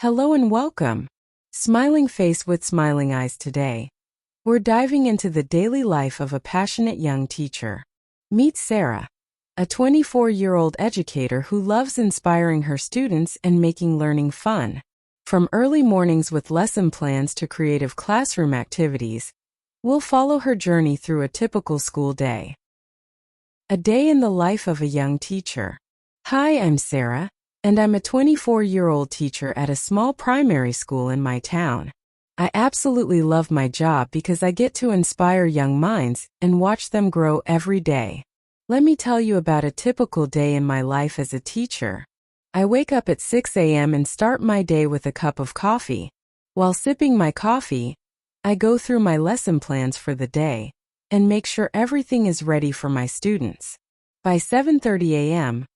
Hello and welcome. Smiling face with smiling eyes today. We're diving into the daily life of a passionate young teacher. Meet Sarah, a 24-year-old educator who loves inspiring her students and making learning fun. From early mornings with lesson plans to creative classroom activities, we'll follow her journey through a typical school day. A day in the life of a young teacher. Hi, I'm Sarah, and I'm a 24-year-old teacher at a small primary school in my town. I absolutely love my job because I get to inspire young minds and watch them grow every day. Let me tell you about a typical day in my life as a teacher. I wake up at 6 a.m. and start my day with a cup of coffee. While sipping my coffee, I go through my lesson plans for the day and make sure everything is ready for my students. By 7:30 a.m.,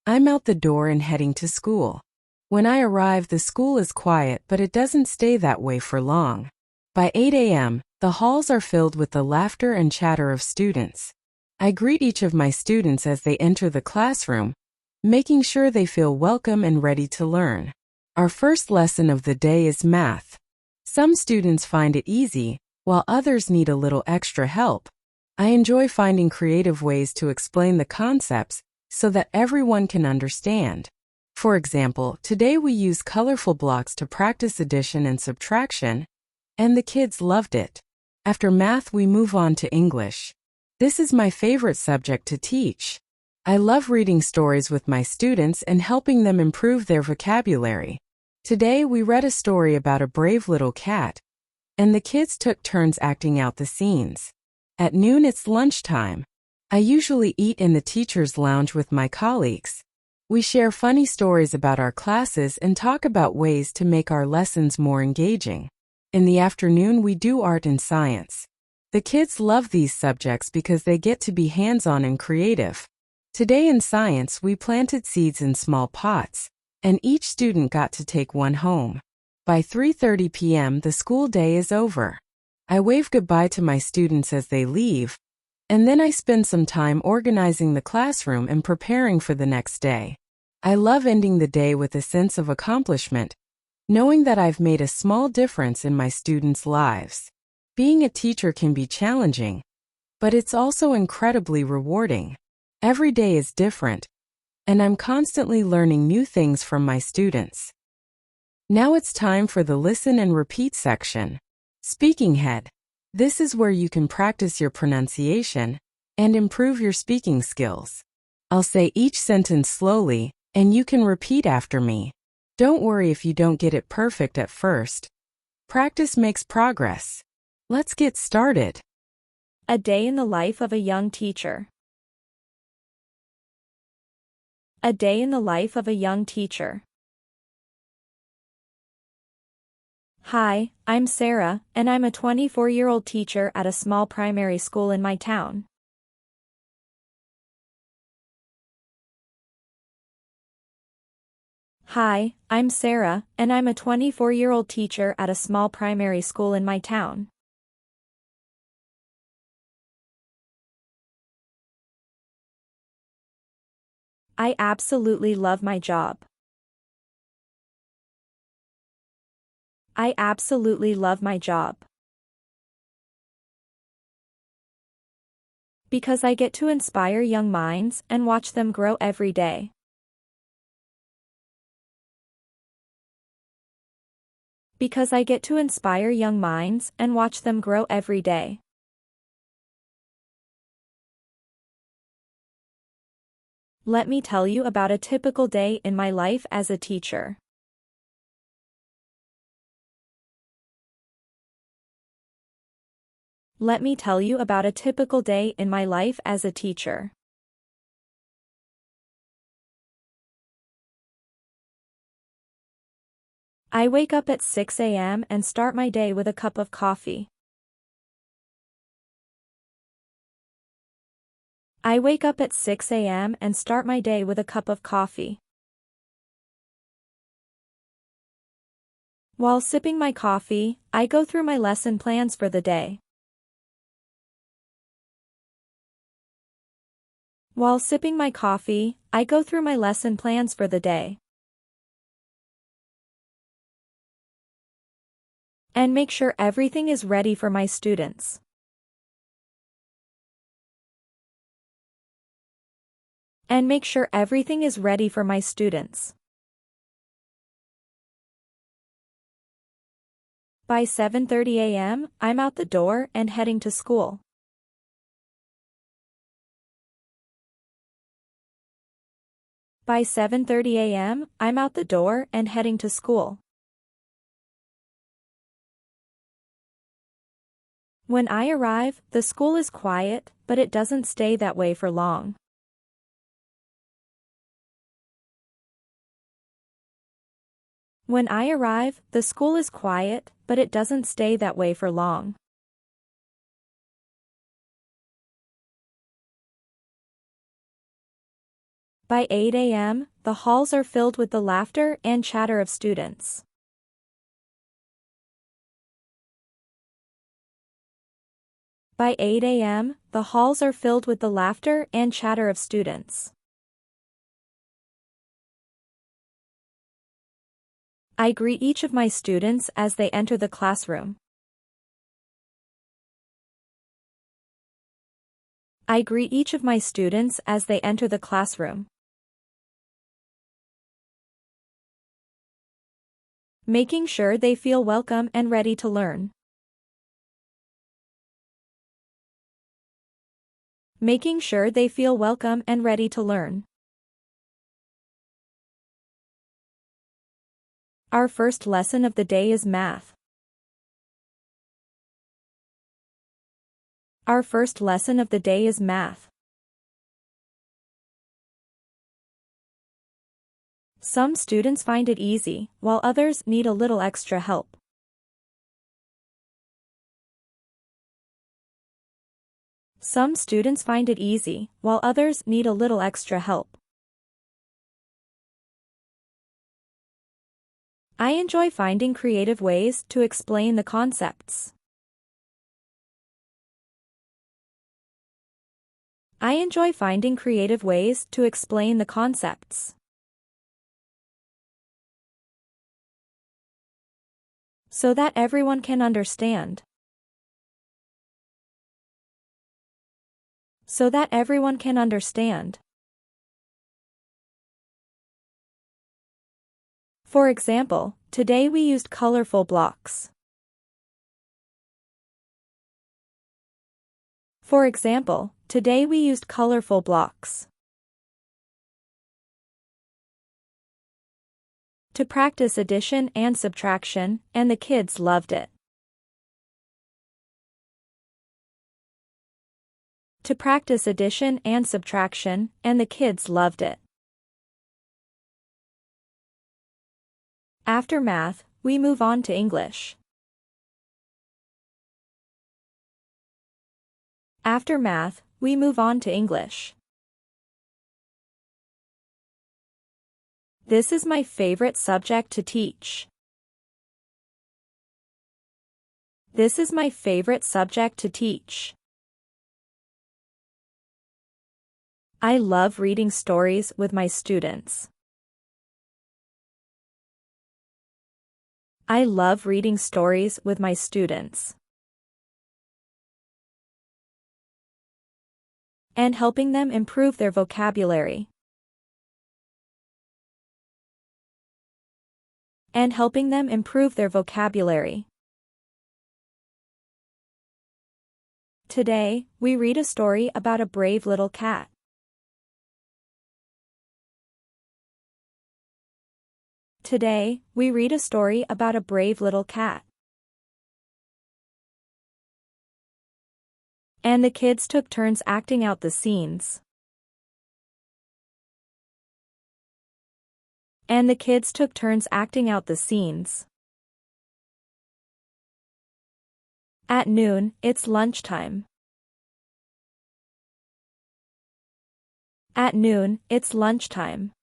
I'm out the door and heading to school. When I arrive, the school is quiet, but it doesn't stay that way for long. By 8 a.m., the halls are filled with the laughter and chatter of students. I greet each of my students as they enter the classroom, making sure they feel welcome and ready to learn. Our first lesson of the day is math. Some students find it easy, while others need a little extra help. I enjoy finding creative ways to explain the concepts so that everyone can understand. For example, today we use colorful blocks to practice addition and subtraction, and the kids loved it. After math, we move on to English. This is my favorite subject to teach. I love reading stories with my students and helping them improve their vocabulary. Today we read a story about a brave little cat, and the kids took turns acting out the scenes. At noon, it's lunchtime. I usually eat in the teacher's lounge with my colleagues. We share funny stories about our classes and talk about ways to make our lessons more engaging. In the afternoon, we do art and science. The kids love these subjects because they get to be hands-on and creative. Today in science, we planted seeds in small pots, and each student got to take one home. By 3:30 p.m., the school day is over. I wave goodbye to my students as they leave, and then I spend some time organizing the classroom and preparing for the next day. I love ending the day with a sense of accomplishment, knowing that I've made a small difference in my students' lives. Being a teacher can be challenging, but it's also incredibly rewarding. Every day is different, and I'm constantly learning new things from my students. Now it's time for the listen and repeat section. Speaking Head. This is where you can practice your pronunciation and improve your speaking skills. I'll say each sentence slowly, and you can repeat after me. Don't worry if you don't get it perfect at first. Practice makes progress. Let's get started. A day in the life of a young teacher. A day in the life of a young teacher. Hi, I'm Sarah, and I'm a 24-year-old teacher at a small primary school in my town. Hi, I'm Sarah, and I'm a 24-year-old teacher at a small primary school in my town. I absolutely love my job. I absolutely love my job. Because I get to inspire young minds and watch them grow every day. Because I get to inspire young minds and watch them grow every day. Let me tell you about a typical day in my life as a teacher. Let me tell you about a typical day in my life as a teacher. I wake up at 6 a.m. and start my day with a cup of coffee. I wake up at 6 a.m. and start my day with a cup of coffee. While sipping my coffee, I go through my lesson plans for the day. While sipping my coffee, I go through my lesson plans for the day. And make sure everything is ready for my students. And make sure everything is ready for my students. By 7:30 a.m., I'm out the door and heading to school. By 7:30 a.m., I'm out the door and heading to school. When I arrive, the school is quiet, but it doesn't stay that way for long. When I arrive, the school is quiet, but it doesn't stay that way for long. By 8 a.m., the halls are filled with the laughter and chatter of students. By 8 a.m., the halls are filled with the laughter and chatter of students. I greet each of my students as they enter the classroom. I greet each of my students as they enter the classroom. Making sure they feel welcome and ready to learn. Making sure they feel welcome and ready to learn. Our first lesson of the day is math. Our first lesson of the day is math. Some students find it easy, while others need a little extra help. Some students find it easy, while others need a little extra help. I enjoy finding creative ways to explain the concepts. I enjoy finding creative ways to explain the concepts. So that everyone can understand. So that everyone can understand. For example, today we used colorful blocks. For example, today we used colorful blocks. To practice addition and subtraction, and the kids loved it. To practice addition and subtraction, and the kids loved it. After math, we move on to English. After math, we move on to English. This is my favorite subject to teach. This is my favorite subject to teach. I love reading stories with my students. I love reading stories with my students. And helping them improve their vocabulary. And helping them improve their vocabulary. Today, we read a story about a brave little cat. Today, we read a story about a brave little cat. And the kids took turns acting out the scenes. And the kids took turns acting out the scenes. At noon, it's lunchtime. At noon, it's lunchtime.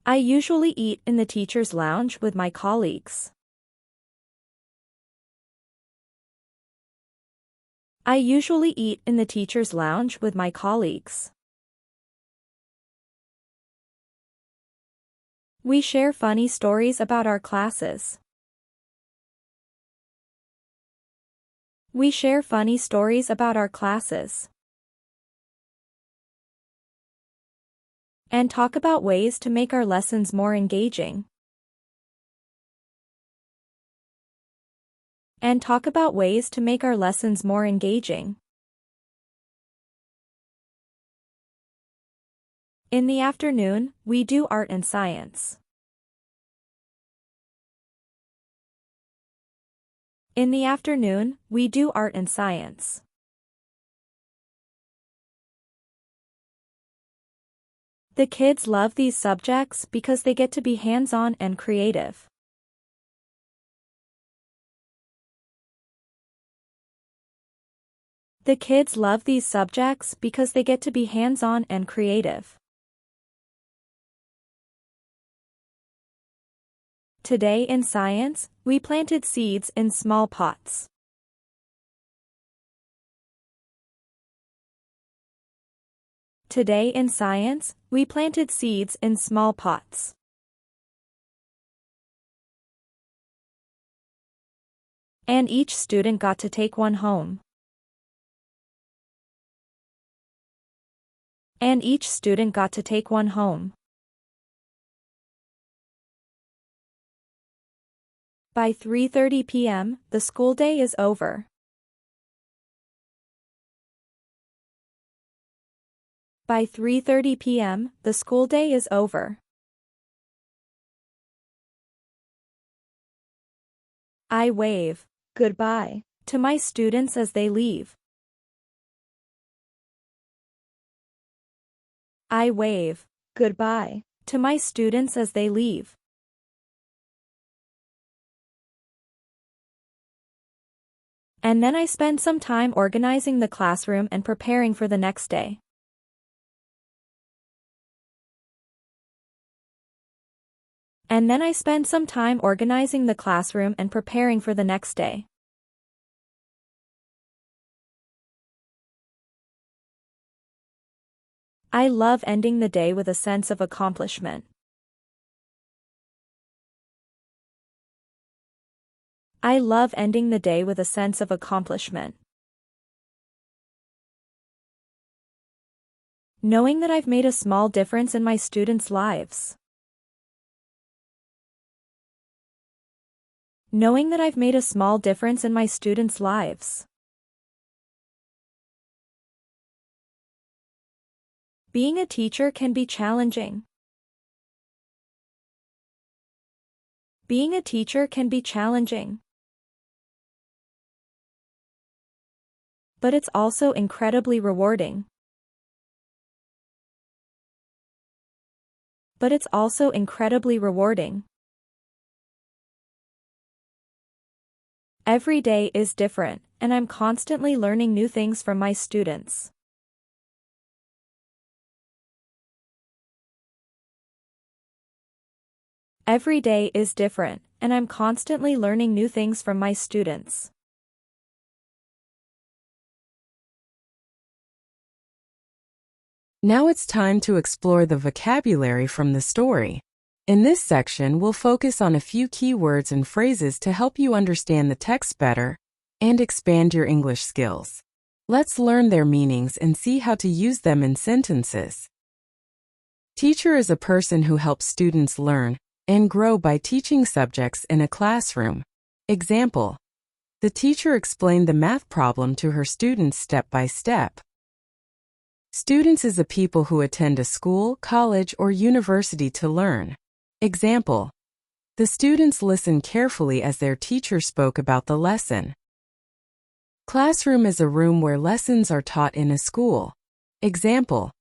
I usually eat in the teacher's lounge with my colleagues. I usually eat in the teacher's lounge with my colleagues. We share funny stories about our classes. We share funny stories about our classes and talk about ways to make our lessons more engaging. And talk about ways to make our lessons more engaging. In the afternoon, we do art and science. In the afternoon, we do art and science. The kids love these subjects because they get to be hands-on and creative. The kids love these subjects because they get to be hands-on and creative. Today in science, we planted seeds in small pots. Today in science, we planted seeds in small pots. And each student got to take one home. And each student got to take one home. By 3:30 p.m., the school day is over. By 3:30 p.m., the school day is over. I wave goodbye to my students as they leave. I wave goodbye to my students as they leave. And then I spend some time organizing the classroom and preparing for the next day. And then I spend some time organizing the classroom and preparing for the next day. I love ending the day with a sense of accomplishment. I love ending the day with a sense of accomplishment. Knowing that I've made a small difference in my students' lives. Knowing that I've made a small difference in my students' lives. Being a teacher can be challenging. Being a teacher can be challenging. But it's also incredibly rewarding. But it's also incredibly rewarding. Every day is different, and I'm constantly learning new things from my students. Every day is different, and I'm constantly learning new things from my students. Now it's time to explore the vocabulary from the story. In this section, we'll focus on a few key words and phrases to help you understand the text better and expand your English skills. Let's learn their meanings and see how to use them in sentences. Teacher is a person who helps students learn and grow by teaching subjects in a classroom. Example: the teacher explained the math problem to her students step by step. Students is a people who attend a school, college, or university to learn. Example: the students listened carefully as their teacher spoke about the lesson. Classroom is a room where lessons are taught in a school. Example: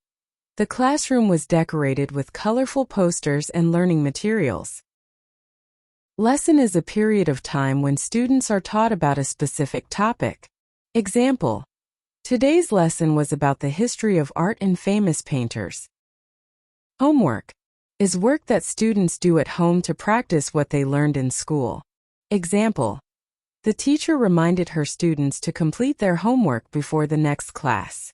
the classroom was decorated with colorful posters and learning materials. Lesson is a period of time when students are taught about a specific topic. Example: today's lesson was about the history of art and famous painters. Homework is work that students do at home to practice what they learned in school. Example: the teacher reminded her students to complete their homework before the next class.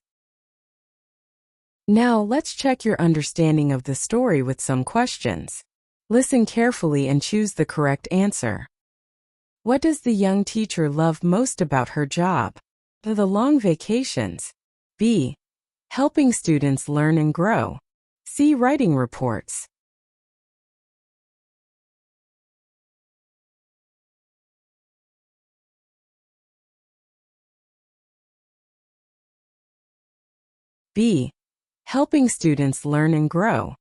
Now let's check your understanding of the story with some questions. Listen carefully and choose the correct answer. What does the young teacher love most about her job? The long vacations. B. Helping students learn and grow. C. Writing reports. B. Helping students learn and grow.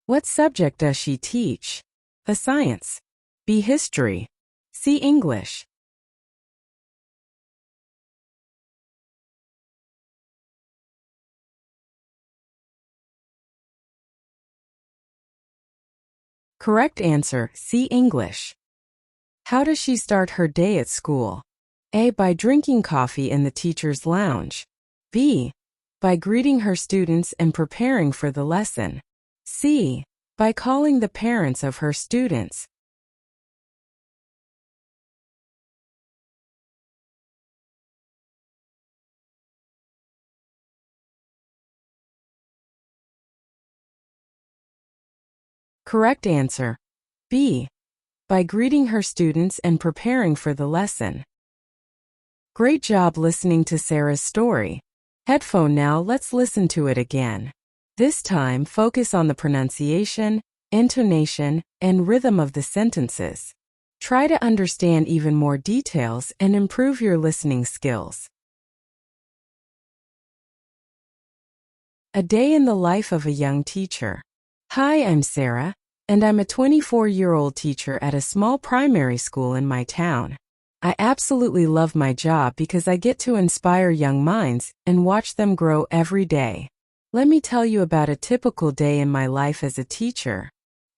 What subject does she teach? A. Science. B. History. C. English. Correct answer, C. English. How does she start her day at school? A. By drinking coffee in the teacher's lounge. B. By greeting her students and preparing for the lesson. C. By calling the parents of her students. Correct answer, B. By greeting her students and preparing for the lesson. Great job listening to Sarah's story. Headphone now, let's listen to it again. This time, focus on the pronunciation, intonation, and rhythm of the sentences. Try to understand even more details and improve your listening skills. A day in the life of a young teacher. Hi, I'm Sarah, and I'm a 24-year-old teacher at a small primary school in my town. I absolutely love my job because I get to inspire young minds and watch them grow every day. Let me tell you about a typical day in my life as a teacher.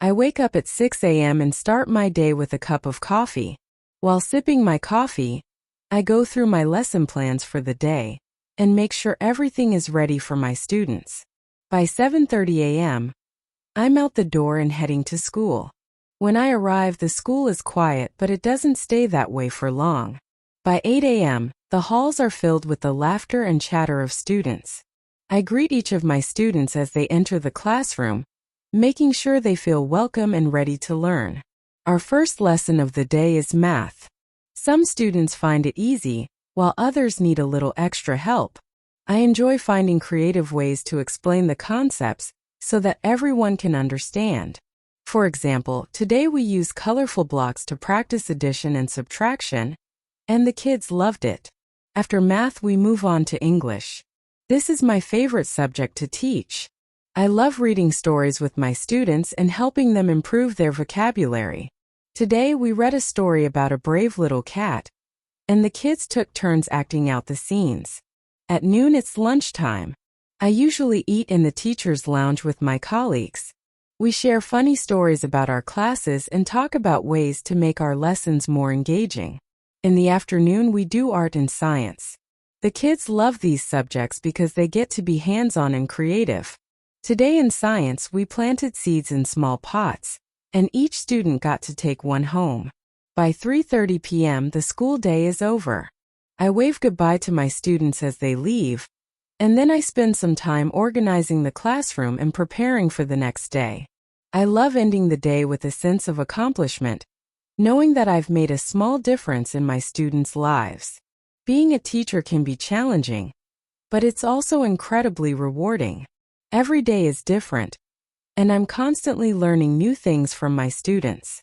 I wake up at 6 a.m. and start my day with a cup of coffee. While sipping my coffee, I go through my lesson plans for the day and make sure everything is ready for my students. By 7:30 a.m., I'm out the door and heading to school. When I arrive, the school is quiet, but it doesn't stay that way for long. By 8 a.m., the halls are filled with the laughter and chatter of students. I greet each of my students as they enter the classroom, making sure they feel welcome and ready to learn. Our first lesson of the day is math. Some students find it easy, while others need a little extra help. I enjoy finding creative ways to explain the concepts so that everyone can understand. For example, today we use colorful blocks to practice addition and subtraction, and the kids loved it. After math, we move on to English. This is my favorite subject to teach. I love reading stories with my students and helping them improve their vocabulary. Today we read a story about a brave little cat, and the kids took turns acting out the scenes. At noon, it's lunchtime. I usually eat in the teacher's lounge with my colleagues. We share funny stories about our classes and talk about ways to make our lessons more engaging. In the afternoon, we do art and science. The kids love these subjects because they get to be hands-on and creative. Today in science, we planted seeds in small pots, and each student got to take one home. By 3:30 p.m., the school day is over. I wave goodbye to my students as they leave, and then I spend some time organizing the classroom and preparing for the next day. I love ending the day with a sense of accomplishment, knowing that I've made a small difference in my students' lives. Being a teacher can be challenging, but it's also incredibly rewarding. Every day is different, and I'm constantly learning new things from my students.